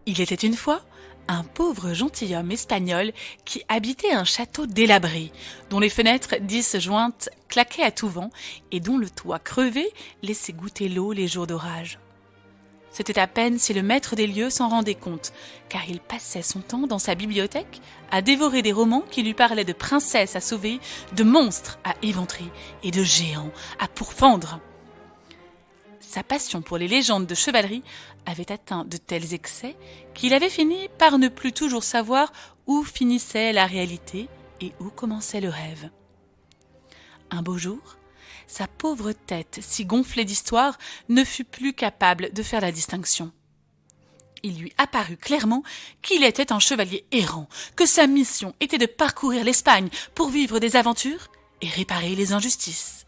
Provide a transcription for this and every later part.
Il était une fois un pauvre gentilhomme espagnol qui habitait un château délabré, dont les fenêtres disjointes claquaient à tout vent et dont le toit crevé laissait goûter l'eau les jours d'orage. C'était à peine si le maître des lieux s'en rendait compte, car il passait son temps dans sa bibliothèque à dévorer des romans qui lui parlaient de princesses à sauver, de monstres à éventrer et de géants à pourfendre. Sa passion pour les légendes de chevalerie avait atteint de tels excès qu'il avait fini par ne plus toujours savoir où finissait la réalité et où commençait le rêve. Un beau jour, sa pauvre tête, si gonflée d'histoire, ne fut plus capable de faire la distinction. Il lui apparut clairement qu'il était un chevalier errant, que sa mission était de parcourir l'Espagne pour vivre des aventures et réparer les injustices.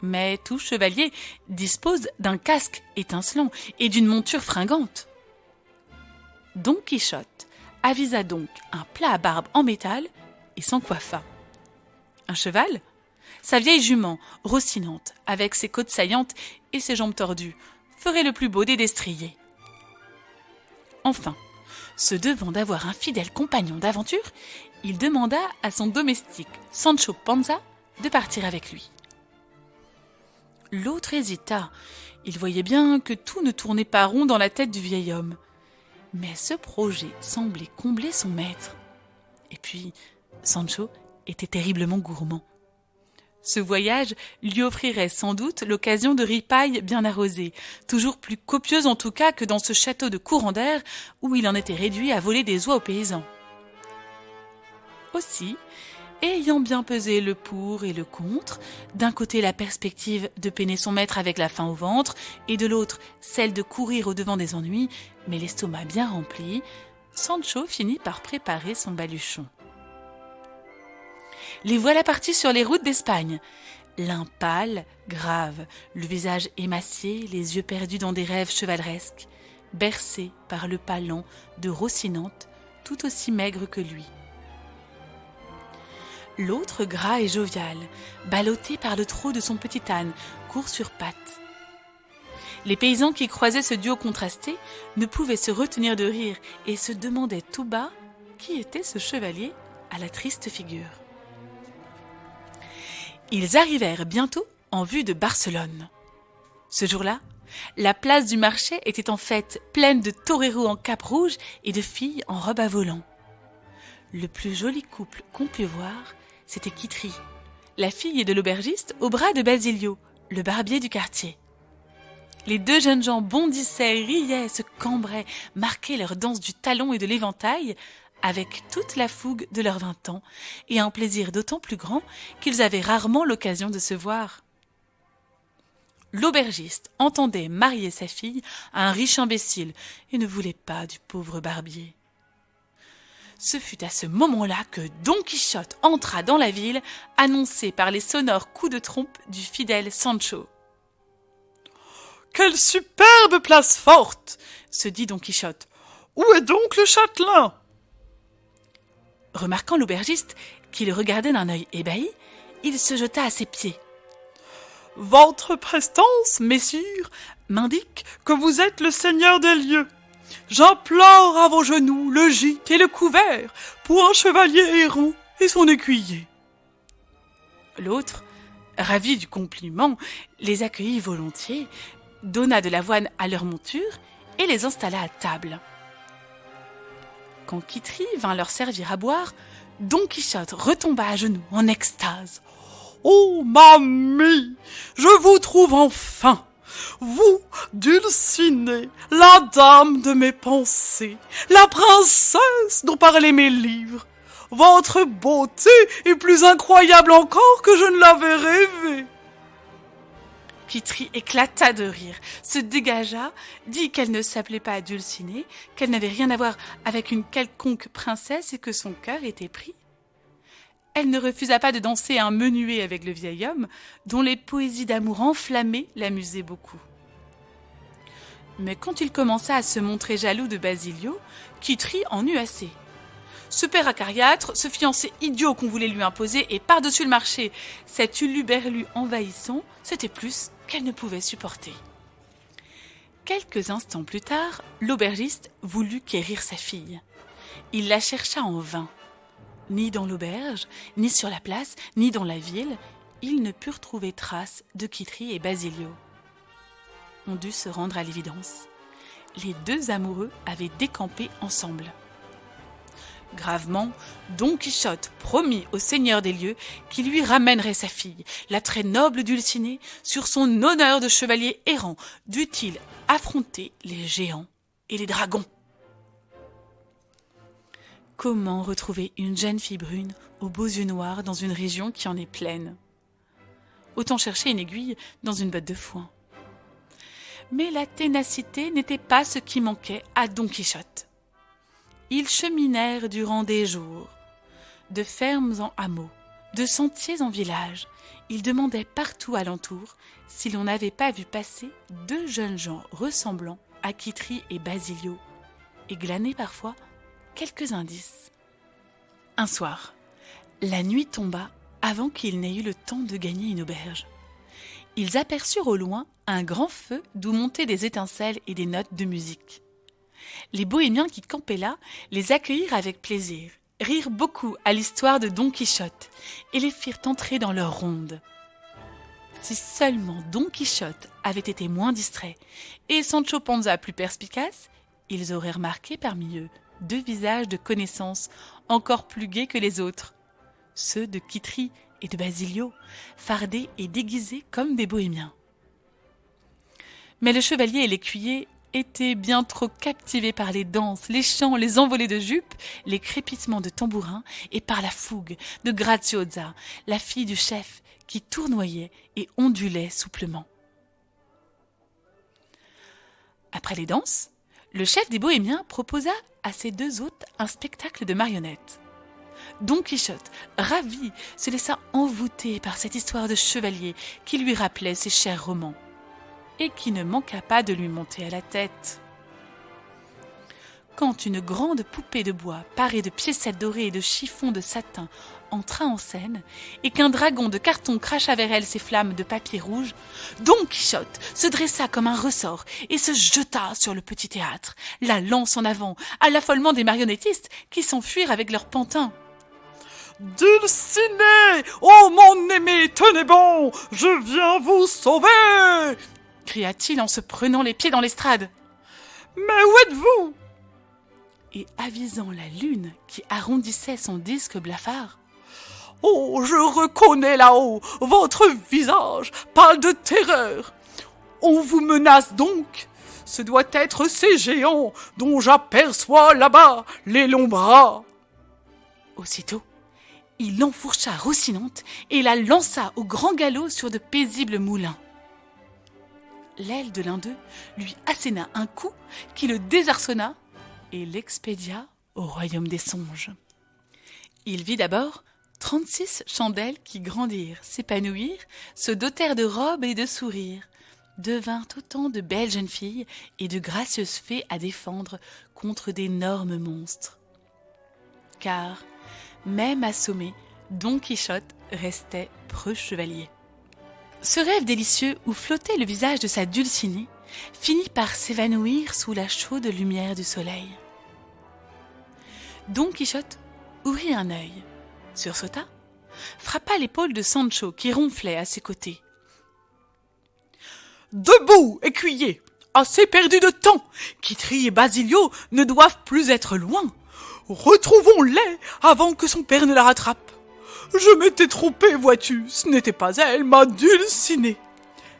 Mais tout chevalier dispose d'un casque étincelant et d'une monture fringante. Don Quichotte avisa donc un plat à barbe en métal et s'en coiffa. Un cheval ? Sa vieille jument, rossinante, avec ses côtes saillantes et ses jambes tordues, ferait le plus beau des destriers. Enfin, se devant d'avoir un fidèle compagnon d'aventure, il demanda à son domestique Sancho Panza de partir avec lui. L'autre hésita. Il voyait bien que tout ne tournait pas rond dans la tête du vieil homme. Mais ce projet semblait combler son maître. Et puis, Sancho était terriblement gourmand. Ce voyage lui offrirait sans doute l'occasion de ripailles bien arrosées, toujours plus copieuses en tout cas que dans ce château de courant d'air où il en était réduit à voler des oies aux paysans. Aussi, ayant bien pesé le pour et le contre, d'un côté la perspective de peiner son maître avec la faim au ventre, et de l'autre celle de courir au-devant des ennuis, mais l'estomac bien rempli, Sancho finit par préparer son baluchon. Les voilà partis sur les routes d'Espagne. L'un pâle, grave, le visage émacié, les yeux perdus dans des rêves chevaleresques, bercé par le pas lent de Rocinante, tout aussi maigre que lui. L'autre gras et jovial, ballotté par le trot de son petit âne, court sur pattes. Les paysans qui croisaient ce duo contrasté ne pouvaient se retenir de rire et se demandaient tout bas qui était ce chevalier à la triste figure. Ils arrivèrent bientôt en vue de Barcelone. Ce jour-là, la place du marché était en fait pleine de toreros en cape rouge et de filles en robe à volants. Le plus joli couple qu'on put voir, c'était Quitri, la fille de l'aubergiste au bras de Basilio, le barbier du quartier. Les deux jeunes gens bondissaient, riaient, se cambraient, marquaient leur danse du talon et de l'éventail, avec toute la fougue de leurs 20 ans, et un plaisir d'autant plus grand qu'ils avaient rarement l'occasion de se voir. L'aubergiste entendait marier sa fille à un riche imbécile et ne voulait pas du pauvre barbier. Ce fut à ce moment-là que Don Quichotte entra dans la ville, annoncé par les sonores coups de trompe du fidèle Sancho. « Quelle superbe place forte !» se dit Don Quichotte. « Où est donc le châtelain ?» Remarquant l'aubergiste, qui le regardait d'un œil ébahi, il se jeta à ses pieds. « Votre prestance, messire, m'indique que vous êtes le seigneur des lieux. J'implore à vos genoux le gîte et le couvert pour un chevalier errant et son écuyer. » L'autre, ravi du compliment, les accueillit volontiers, donna de l'avoine à leur monture et les installa à table. Quand Quitri vint leur servir à boire, Don Quichotte retomba à genoux en extase. « Oh, mamie, je vous trouve enfin, vous, Dulcinée, la dame de mes pensées, la princesse dont parlaient mes livres. Votre beauté est plus incroyable encore que je ne l'avais rêvé. » Quitri éclata de rire, se dégagea, dit qu'elle ne s'appelait pas Dulcinée, qu'elle n'avait rien à voir avec une quelconque princesse et que son cœur était pris. Elle ne refusa pas de danser un menuet avec le vieil homme, dont les poésies d'amour enflammées l'amusaient beaucoup. Mais quand il commença à se montrer jaloux de Basilio, Quitri en eut assez. Ce père acariâtre, ce fiancé idiot qu'on voulait lui imposer, et par-dessus le marché, cet huluberlu envahissant, c'était plus qu'elle ne pouvait supporter. Quelques instants plus tard, l'aubergiste voulut quérir sa fille. Il la chercha en vain. Ni dans l'auberge, ni sur la place, ni dans la ville, ils ne purent trouver trace de Kitri et Basilio. On dut se rendre à l'évidence. Les deux amoureux avaient décampé ensemble. Gravement, Don Quichotte promit au seigneur des lieux qu'il lui ramènerait sa fille, la très noble Dulcinée, sur son honneur de chevalier errant, dût-il affronter les géants et les dragons. Comment retrouver une jeune fille brune aux beaux yeux noirs dans une région qui en est pleine? Autant chercher une aiguille dans une botte de foin. Mais la ténacité n'était pas ce qui manquait à Don Quichotte. Ils cheminèrent durant des jours, de fermes en hameaux, de sentiers en villages. Ils demandaient partout alentour si l'on n'avait pas vu passer deux jeunes gens ressemblant à Kitri et Basilio, et glaner parfois quelques indices. Un soir, la nuit tomba avant qu'ils n'aient eu le temps de gagner une auberge. Ils aperçurent au loin un grand feu d'où montaient des étincelles et des notes de musique. Les bohémiens qui campaient là les accueillirent avec plaisir, rirent beaucoup à l'histoire de Don Quichotte et les firent entrer dans leur ronde. Si seulement Don Quichotte avait été moins distrait et Sancho Panza plus perspicace, ils auraient remarqué parmi eux deux visages de connaissance encore plus gais que les autres, ceux de Kitri et de Basilio, fardés et déguisés comme des bohémiens. Mais le chevalier et l'écuyer étaient bien trop captivés par les danses, les chants, les envolées de jupes, les crépitements de tambourins et par la fougue de Graziosa, la fille du chef, qui tournoyait et ondulait souplement. Après les danses, le chef des bohémiens proposa à ses deux hôtes un spectacle de marionnettes. Don Quichotte, ravi, se laissa envoûter par cette histoire de chevalier qui lui rappelait ses chers romans, et qui ne manqua pas de lui monter à la tête. Quand une grande poupée de bois parée de piécettes dorées et de chiffons de satin entra en scène, et qu'un dragon de carton cracha vers elle ses flammes de papier rouge, Don Quichotte se dressa comme un ressort et se jeta sur le petit théâtre, la lance en avant, à l'affolement des marionnettistes qui s'enfuirent avec leurs pantins. « Dulcinée, oh mon aimé, tenez bon, je viens vous sauver !» cria-t-il en se prenant les pieds dans l'estrade. « Mais où êtes-vous » Et avisant la lune qui arrondissait son disque blafard. « Oh, je reconnais là-haut votre visage, pâle de terreur. On vous menace donc. Ce doit être ces géants dont j'aperçois là-bas les longs bras. » Aussitôt, il l'enfourcha rocinante et la lança au grand galop sur de paisibles moulins. L'aile de l'un d'eux lui asséna un coup qui le désarçonna et l'expédia au royaume des songes. Il vit d'abord 36 chandelles qui grandirent, s'épanouirent, se dotèrent de robes et de sourires, devinrent autant de belles jeunes filles et de gracieuses fées à défendre contre d'énormes monstres. Car, même assommé, Don Quichotte restait preux chevalier. Ce rêve délicieux où flottait le visage de sa Dulcinée finit par s'évanouir sous la chaude lumière du soleil. Don Quichotte ouvrit un œil, sursauta, frappa l'épaule de Sancho qui ronflait à ses côtés. « Debout, écuyer, assez perdu de temps, Kitri et Basilio ne doivent plus être loin. Retrouvons-les avant que son père ne la rattrape. Je m'étais trompé, vois-tu, ce n'était pas elle, ma Dulcinée.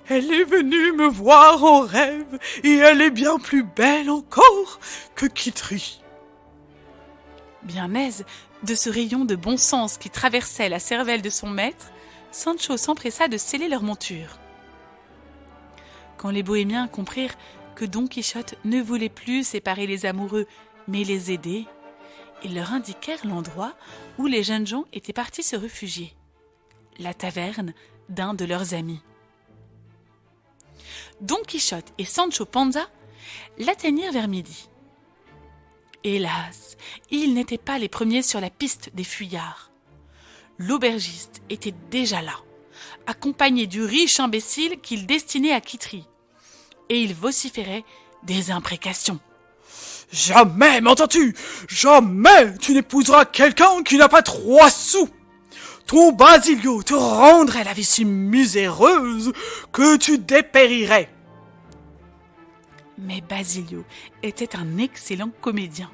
Elle est venue me voir en rêve, et elle est bien plus belle encore que Kitri. » Bien aise de ce rayon de bon sens qui traversait la cervelle de son maître, Sancho s'empressa de sceller leur monture. Quand les bohémiens comprirent que Don Quichotte ne voulait plus séparer les amoureux, mais les aider, ils leur indiquèrent l'endroit où les jeunes gens étaient partis se réfugier, la taverne d'un de leurs amis. Don Quichotte et Sancho Panza l'atteignirent vers midi. Hélas, ils n'étaient pas les premiers sur la piste des fuyards. L'aubergiste était déjà là, accompagné du riche imbécile qu'il destinait à Kitri, et il vociférait des imprécations. « Jamais, m'entends-tu? Jamais tu n'épouseras quelqu'un qui n'a pas 3 sous. Ton Basilio te rendrait la vie si miséreuse que tu dépérirais. » Mais Basilio était un excellent comédien.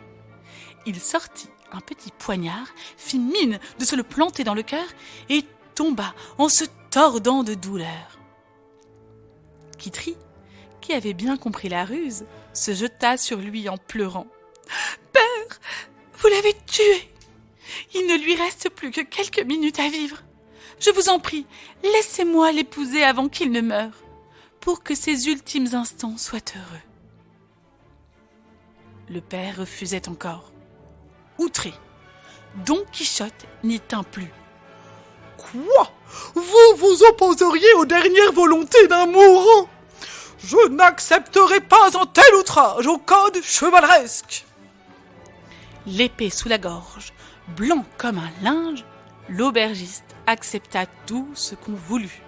Il sortit un petit poignard, fit mine de se le planter dans le cœur et tomba en se tordant de douleur. Kitri, qui avait bien compris la ruse, se jeta sur lui en pleurant. « Père, vous l'avez tué. Il ne lui reste plus que quelques minutes à vivre. Je vous en prie, laissez-moi l'épouser avant qu'il ne meure, pour que ses ultimes instants soient heureux. » Le père refusait encore. Outré, Don Quichotte n'y tint plus. « Quoi? Vous vous opposeriez aux dernières volontés d'un mourant? Je n'accepterai pas un tel outrage au code chevaleresque. » L'épée sous la gorge, blanc comme un linge, l'aubergiste accepta tout ce qu'on voulut.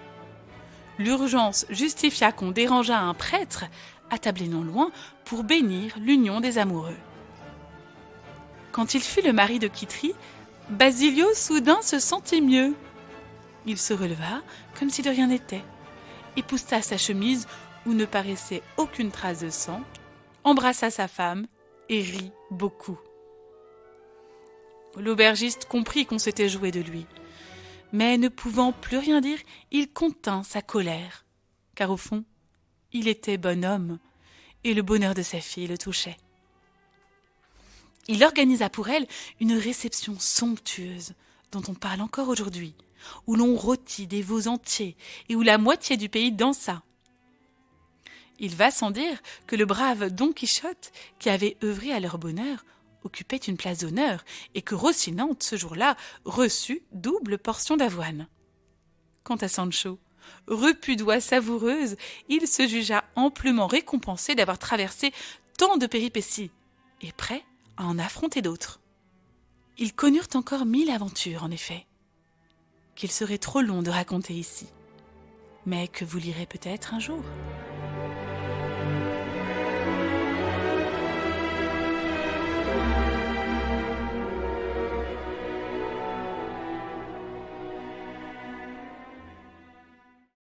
L'urgence justifia qu'on dérangeât un prêtre, attablé non loin, pour bénir l'union des amoureux. Quand il fut le mari de Kitri, Basilio soudain se sentit mieux. Il se releva comme si de rien n'était, époussa sa chemise où ne paraissait aucune trace de sang, embrassa sa femme et rit beaucoup. L'aubergiste comprit qu'on s'était joué de lui, mais ne pouvant plus rien dire, il contint sa colère, car au fond, il était bon homme et le bonheur de sa fille le touchait. Il organisa pour elle une réception somptueuse dont on parle encore aujourd'hui, où l'on rôtit des veaux entiers et où la moitié du pays dansa. Il va sans dire que le brave Don Quichotte, qui avait œuvré à leur bonheur, occupait une place d'honneur et que Rocinante, ce jour-là, reçut double portion d'avoine. Quant à Sancho, repu d'oie savoureuse, il se jugea amplement récompensé d'avoir traversé tant de péripéties et prêt à en affronter d'autres. Ils connurent encore 1000 aventures, en effet, qu'il serait trop long de raconter ici, mais que vous lirez peut-être un jour.